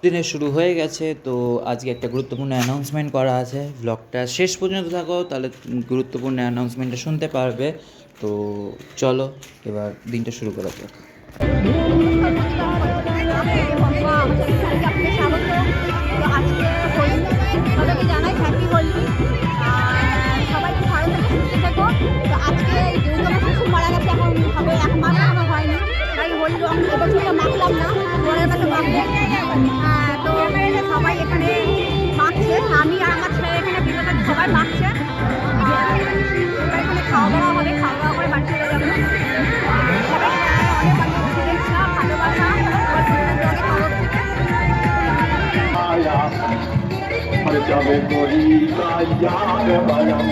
দিনে শুরু হয়ে গেছে। তো আজকে একটা গুরুত্বপূর্ণ অ্যানাউন্সমেন্ট করা আছে, ব্লগটা শেষ পর্যন্ত থাকো, তাহলে গুরুত্বপূর্ণ অ্যানাউন্সমেন্টটা শুনতে পারবে। তো চলো এবার দিনটা শুরু করা যাক। সবাই খুব ভালো থেকে সুস্থ থেকো। তো আজকে দুজন শ্বশুর মারা গেছে, এখন হবে এক মাস এখনো হয়নি, তাই হোলি রং এবছরটা মাখলাম না, পরের বছর মাখবো। তো সবাই এখানে মাখছে, আমি আর আমার ছেলে এখানে বিনোদন সবাই মাখছে। আর এখানে খাওয়া দাওয়া হবে, খাওয়া দাওয়া করে বাড়ি চলে যাবো। সবাই অনেক অনেক শুভেচ্ছা, ভালোবাসা ব্লগের তরফ থেকে। जब कोई का याद बलम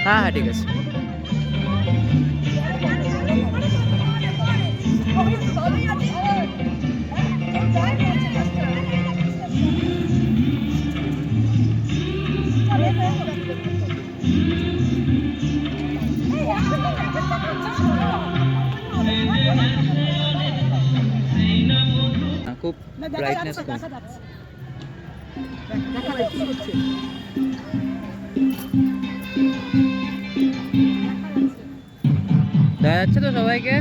হ্যাঁ হ্যাঁ ঠিক আছে। খুব ব্রাইটনেস কম। দেখা যাচ্ছে তো সবাইকে?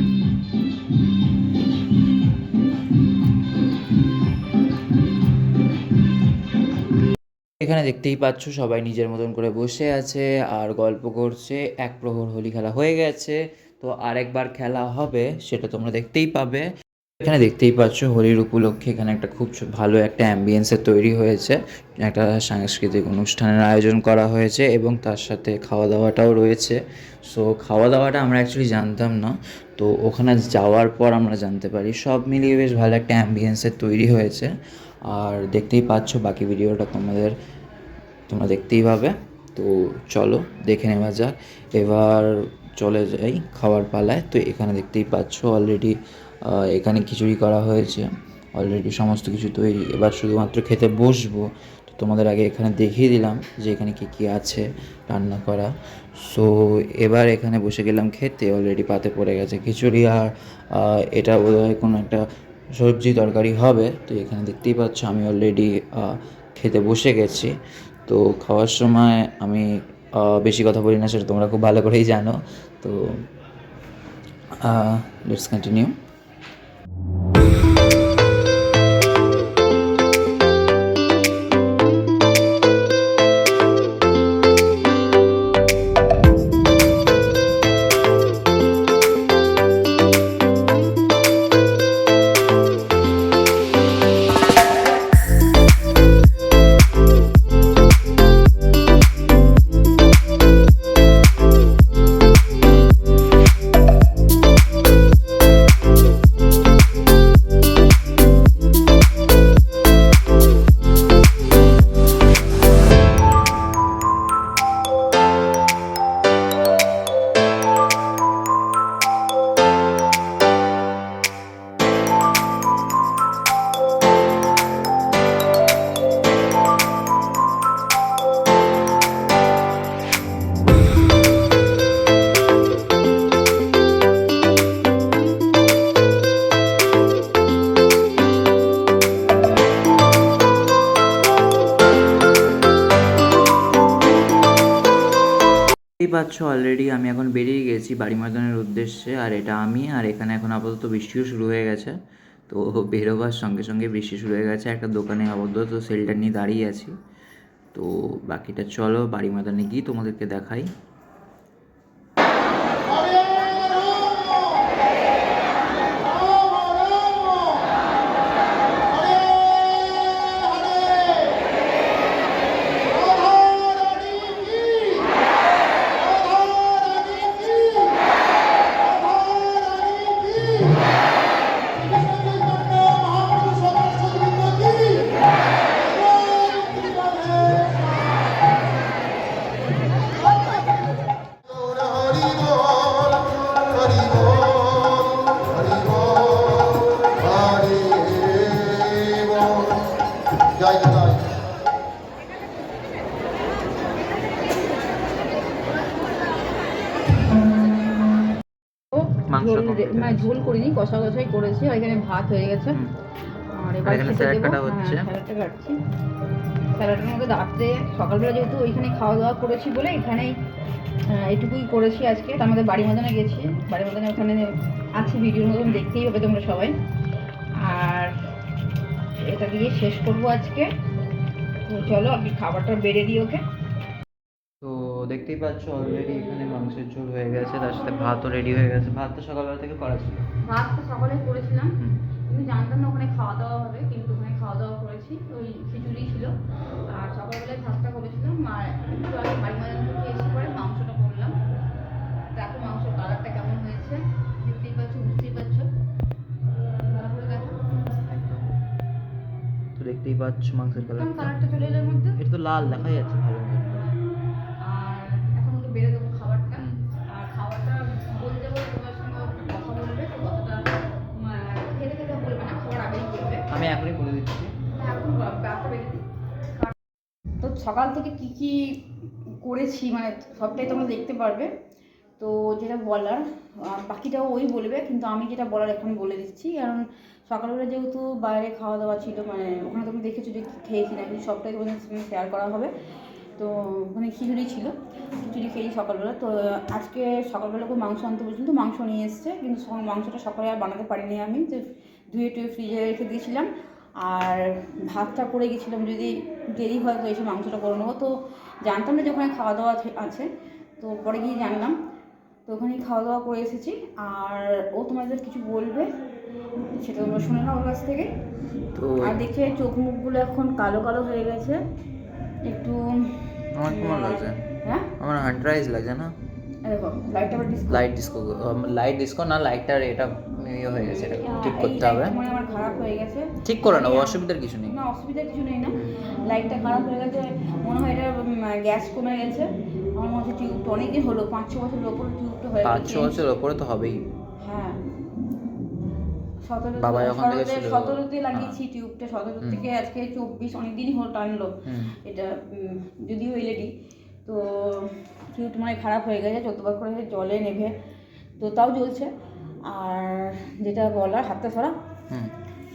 এখানে দেখতেই পাচ্ছ সবাই নিজের মতন করে বসে আছে আর গল্প করছে। এক প্রহর হোলি খেলা হয়ে গেছে, তো আরেকবার খেলা হবে, সেটা তোমরা দেখতেই পাবে। এখানে দেখতেই পাচ্ছ হোলির উপলক্ষে এখানে একটা খুব ভালো একটা অ্যাম্বিয়েন্সের তৈরি হয়েছে, একটা সাংস্কৃতিক অনুষ্ঠানের আয়োজন করা হয়েছে এবং তার সাথে খাওয়া দাওয়াটাও রয়েছে। সো খাওয়া দাওয়াটা আমরা অ্যাকচুয়ালি জানতাম না, তো ওখানে যাওয়ার পর আমরা জানতে পারি। সব মিলিয়ে বেশ ভালো একটা অ্যাম্বিয়েন্সের তৈরি হয়েছে। আর দেখতেই পাচ্ছ বাকি ভিডিওটা তোমরা দেখতেই পাবে। তো চলো দেখে নেওয়া যাক। এবার চলে যাই খাওয়ার পালায়। তো এখানে দেখতেই পাচ্ছ অলরেডি এখানে খিচুড়ি করা হয়েছে, অলরেডি সমস্ত কিছু তৈরি। এবার শুধুমাত্র খেতে বসবো। তো তোমাদের আগে এখানে দেখিয়ে দিলাম যে এখানে কী কী আছে রান্না করা। সো এবার এখানে বসে গেলাম খেতে। অলরেডি পাতে পড়ে গেছে খিচুড়ি, আর এটা বোধহয় কোনো একটা সবজি তরকারি হবে। তো এখানে দেখতেই পাচ্ছ আমি অলরেডি খেতে বসে গেছি। তো খাওয়ার সময় আমি বেশি কথা বলি না, সেটা তোমরা খুব ভালো করেই জানো। তো লেটস কন্টিনিউ। দেখতেই পাচ্ছ অলরেডি আমি এখন বেরিয়ে গেছি বাড়ি ময়দানের উদ্দেশ্যে। আর এটা আমি, আর এখানে এখন আপাতত বৃষ্টিও শুরু হয়ে গেছে। তো বেরোবার সঙ্গে সঙ্গে বৃষ্টি শুরু হয়ে গেছে। একটা দোকানে আবদ্ধ, তো সেলটা নিয়ে দাঁড়িয়ে আছি। তো বাকিটা চলো বাড়ি ময়দানে গিয়ে তোমাদেরকে দেখাই। মাংস ঝোল complete হয়ে মানে গেছে। ঝোল করিনি, কষা কষাই করেছি। আর এখানে ভাত হয়ে গেছে। হুম। আর আর এবার এখানে খেতে স্যালাড দেবো। কাটা হ্যাঁ, হচ্ছে। স্যালাডটা কাটছি। স্যালাডের মধ্যে রাত্রে সকালবেলা যেহেতু ওইখানে খাওয়া দাওয়া করেছি বলে এখানেই এটুকুই করেছি আজকে। তার মধ্যে বাড়ি মদনে গেছি, বাড়ি মদনে ওখানে আছে ভিডিওর মতন, দেখতেই হবে তোমরা সবাই। আর এটা দিয়ে শেষ করবো আজকে। তো চলো আমি খাবারটা বেড়ে দিই ওকে। তো দেখতেই পাচ্ছ অলরেডি এখানে মাংসের ঝোল হয়ে গেছে, তার সাথে ভাতও রেডি হয়ে গেছে। ভাত তো সকালবেলা থেকে করা ছিল। ভাত তো সকালে করেছিলাম, হুম। কিন্তু জানতাম না ওখানে খাওয়া দাওয়া হবে, কিন্তু ওখানে খাওয়া দাওয়া করেছি। ওই খিচুড়ি ছিল আর সকালবেলায় ভাতটা করেছিলাম। আর একটু আগে বাড়ি মাজার থেকে এসে পরে মাংসটা করলাম। দেখো মাংসের কালারটা কেমন হয়েছে, দেখতেই পাচ্ছ, বুঝতেই পারছো। ভালো করে দেখো, একদম। তো দেখতেই পাচ্ছ মাংসের একদম কালারটা। কালারটা চলে এলো এর মধ্যে। এটা তো লাল দেখা যাচ্ছে ভালো মতো। আর এখন ওকে বেড়ে দেবো খাবারটা। হুম। আর খাবারটা বলতে বলে তোমার সঙ্গে একটা কথা বলবে, তো কথাটা খেতে খেতে বলবে না, খাবার আগেই বলবে। আমি এখনই করে দিচ্ছি। এখন ব্যাপারটা বেড়ে দিই। তো সকাল থেকে কি কি করেছি মানে সবটাই তোমরা দেখতে পারবে। তো যেটা বলার বাকিটাও ওই বলবে, কিন্তু আমি যেটা বলার এখন বলে দিচ্ছি। কারণ সকালবেলা যেহেতু বাইরে খাওয়া দাওয়া ছিল, মানে ওখানে তুমি দেখেছো যে কী খেয়েছি না, কিন্তু সবটাই তোমাদের সঙ্গে শেয়ার করা হবে। তো ওখানে খিচুড়ি ছিল, খিচুড়ি খেয়েছি সকালবেলা। তো আজকে সকালবেলা করে মাংস আনতে বলছিলাম, তো মাংস নিয়ে এসছে, কিন্তু মাংসটা সকালে আর বানাতে পারিনি আমি। তো ধুয়ে টুয়ে ফ্রিজে রেখে দিয়েছিলাম। আর ভাতটা করে গেছিলাম, যদি দেরি হয় তো এসে মাংসটা করে নেবো। তো জানতাম না যে ওখানে খাওয়া দাওয়া আছে, তো পরে গিয়ে জানলাম। তো ওখানেই খাওয়া দাওয়া করে এসেছি। আর ও তোমাদের কিছু বলবে, সেটা তোমরা শুনে নাও ওর কাছ থেকে। তো আর দেখে চোখ মুখগুলো এখন কালো কালো হয়ে গেছে একটু। আমার কেমন লাগছে? হ্যাঁ, আমার হান্টার আইজ লাগছে না? দেখো লাইটটা আবার ডিসকাউন্ট। লাইট ডিস্কো না, লাইটটার এটা ইয়ে হয়ে গেছে, এটা ঠিক করতে হবে। মানে আমার খারাপ হয়ে গেছে। ঠিক করে নেবো, অসুবিধার কিছু নেই। না, অসুবিধা কিছু নেই না। লাইটটা খারাপ হয়ে গেছে, মনে হয় এটা গ্যাস কমে গেছে। আমার মনে হচ্ছে টিউবটা অনেকদিন হলো, 5-6 বছরের ওপরে টিউবটা হয়ে গেছে। 5-6 বছর ওপরে তো হবেই। হ্যাঁ, 17 বাবা যখন থেকে ছিল। 17তে লাগিয়েছি টিউবটা, 17 থেকে আজকে 24, অনেকদিনই হলো টানলো। এটা যদিও এলইডি, তো টিউবটা মানে খারাপ হয়ে গেছে, 14বার করে জলে নেভে, তো তাও জ্বলছে। আর যেটা বলার হাতটা সরা,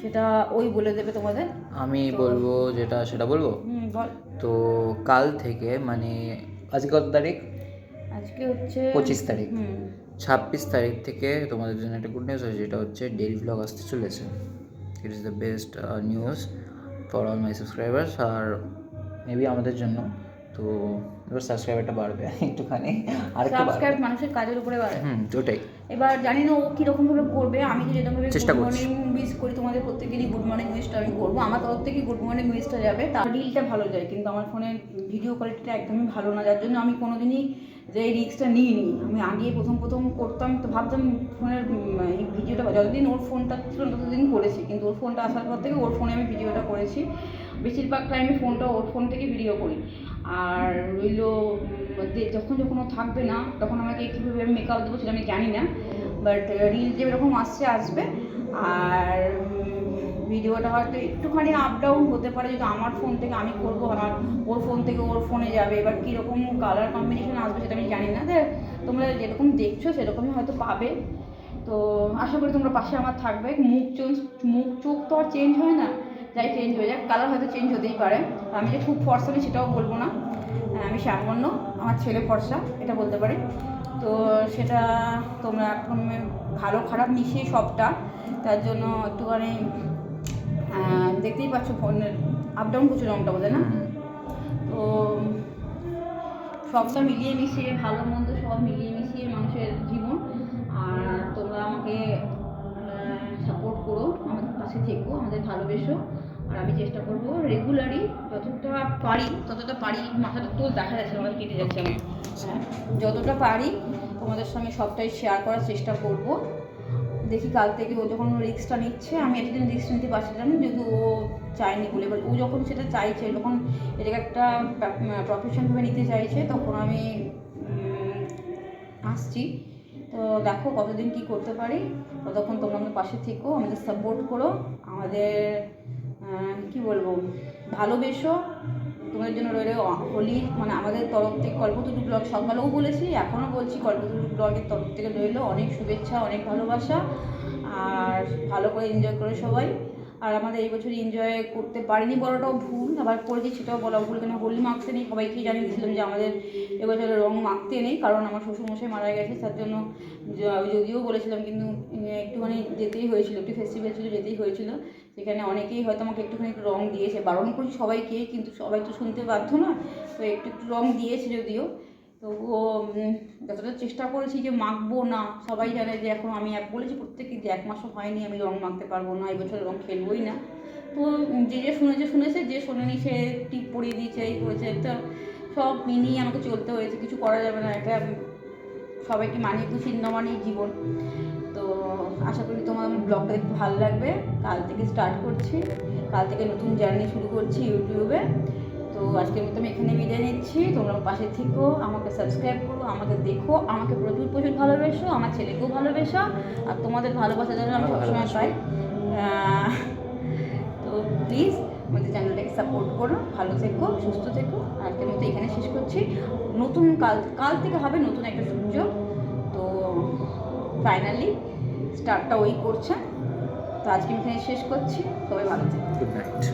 সেটা ওই বলে দেবে তোমাদের। আমি বলবো যেটা সেটা বলবো। বল। তো কাল থেকে মানে আজকে কত তারিখ? আজকে হচ্ছে 25 তারিখ। 26 তারিখ থেকে তোমাদের জন্য একটা গুড নিউজ আছে, যেটা হচ্ছে ডেইলি ব্লগ আসতে চলেছে। It is the best news for all my subscribers, আর মেবি আমাদের জন্য। তো এবার সাবস্ক্রাইবারটা বাড়বে একটুখানি, আর একটু সাবস্ক্রাইব মানুষের কাজের উপরে বাড়ে। ওটাই। এবার জানি না ও কীরকমভাবে করবে। আমি তো যেরকমভাবে চেষ্টা গুড করছি। মর্নিং উইশ করি তোমাদের প্রত্যেকেরই, গুড মর্নিং উইশটা আমি করবো। আমার তরফ থেকে গুড মর্নিং উইশটা যাবে, তার রিলটা ভালো যায়, কিন্তু আমার ফোনের ভিডিও কোয়ালিটিটা একদমই ভালো না, যার জন্য আমি কোনোদিনই যে এই রিস্কটা নিইনি। আমি আগে প্রথম করতাম, তো ভাবতাম ফোনের এই ভিডিওটা, যতদিন ওর ফোনটা ছিল ততদিন করেছি, কিন্তু ওর ফোনটা আসার পর থেকে ওর ফোনে আমি ভিডিওটা করেছি। বেশিরভাগ টাইমে ফোনটা ওর ফোন থেকে ভিডিও করি। আর রইল যখন ও থাকবে না, তখন আমাকে কীভাবে আমি মেকআপ দেবো সেটা আমি জানি না, বাট রিল যেরকম আসবে। আর ভিডিওটা হয়তো একটুখানি আপ ডাউন হতে পারে, যদি আমার ফোন থেকে আমি করবো, আমার ওর ফোন থেকে ওর ফোনে যাবে। এবার কীরকম কালার কম্বিনেশন আসবে সেটা আমি জানি না। তোমরা যেরকম দেখছো সেরকমই হয়তো পাবে। তো আশা করি তোমরা পাশে আমার থাকবে। মুখ চোখ তো আর চেঞ্জ হয় না, যাই চেঞ্জ হয়ে যাক, কালার হয়তো চেঞ্জ হতেই পারে। আমি যে খুব ফর্সা আমি সেটাও বলবো না, আমি সামান্য, আমার ছেলে ফর্সা এটা বলতে পারি। তো সেটা তোমরা এখন ভালো খারাপ মিশিয়ে সবটা, তার জন্য একটুখানি দেখতেই পাচ্ছ ফোনের আপ ডাউন করছে রঙটা, বোঝে না? তো সবটা মিলিয়ে মিশিয়ে, ভালো মন্দ সব মিলিয়ে মিশিয়ে মানুষের জীবন। আর তোমরা আমাকে সাপোর্ট করো, আমাদের পাশে থেকো, আমাদের ভালোবেসো। আর আমি চেষ্টা করবো রেগুলারই যতটা পারি, মাথাটা তো দেখা যাচ্ছে আমাদের কেটে যাচ্ছে আমার, যতটা পারি তোমাদের সঙ্গে সবটাই শেয়ার করার চেষ্টা করব। দেখি কাল থেকে ও যখন রিস্কটা নিচ্ছে, আমি এতদিন রিস্ক নিতে পারছিলাম যেহেতু ও চায়নি বলে, এবার ও যখন সেটা চাইছে, যখন এটাকে একটা প্রফেশনভাবে নিতে চাইছে, তখন আমি আসছি। তো দেখো কতদিন কি করতে পারি, ততক্ষণ তোমরা আমাদের পাশে থেকো, আমাদের সাপোর্ট করো, আমাদের কি বলবো, ভালোবেসো। তো তোমাদের জন্য রইল হোলি, মানে আমাদের তরফ থেকে কল্পতরু ব্লগ সকালেও বলেছি, এখনও বলছি, কল্পতরু ব্লগের তরফ থেকে রইল অনেক শুভেচ্ছা, অনেক ভালোবাসা, আর ভালো করে এনজয় করে সবাই। আর আমাদের এই বছর এনজয় করতে পারিনি বলাটাও ভুল, আবার করেছি সেটাও বলা ভুল, কেন হোলি মাখতে নেই, সবাইকেই জানিয়ে দিয়েছিলাম যে আমাদের এবছরে রং মাখতে নেই, কারণ আমার শ্বশুরমশাই মারা গেছে, তার জন্য যদিও বলেছিলাম, কিন্তু একটুখানি যেতেই হয়েছিল, একটু ফেস্টিভ্যাল ছিল, যেতেই হয়েছিল। সেখানে অনেকেই হয়তো আমাকে একটুখানি রং দিয়েছে, বারণ করেছি সবাইকে, কিন্তু সবাই তো শুনতে বাধ্য না, তো একটু একটু রং দিয়েছে যদিও। তবুও যতটা চেষ্টা করেছি যে মাখবো না, সবাই জানে যে এখন আমি বলেছি প্রত্যেকে যে 1 মাসও হয়নি আমি রং মাখতে পারবো না, এই বছর রং খেলবোই না। তো যে যে শুনেছে, যে শোনেনি সে টিপ পরিয়ে দিয়েছে, এই করেছে, তো সব মিনিয়ে আমাকে চলতে হয়েছে, কিছু করা যাবে না, এটা সবাইকে মানিয়ে গুছিয়ে নেওয়ারই জীবন। তো আশা করি তোমার আমার ব্লগটা দেখতে ভালো লাগবে। কাল থেকে স্টার্ট করছি, কাল থেকে নতুন জার্নি শুরু করছি ইউটিউবে। তো আজকের মতো আমি এখানে বিদায় নিচ্ছি, তোমরা পাশে থেকো, আমাকে সাবস্ক্রাইব করো, আমাকে দেখো, আমাকে প্রচুর প্রচুর ভালোবেসো, আমার ছেলেকেও ভালোবেসো, আর তোমাদের ভালোবাসা যেন আমি সবসময় পাই। তো প্লিজ আমাদের চ্যানেলটাকে সাপোর্ট করো, ভালো থেকো, সুস্থ থেকো। আজকের মতো এখানে শেষ করছি, নতুন কাল থেকে হবে নতুন একটা সূর্য। তো ফাইনালি স্টার্টটা ওই করছে, তো আজকে আমি এখানে শেষ করছি, সবাই ভালো থেকো। Good night.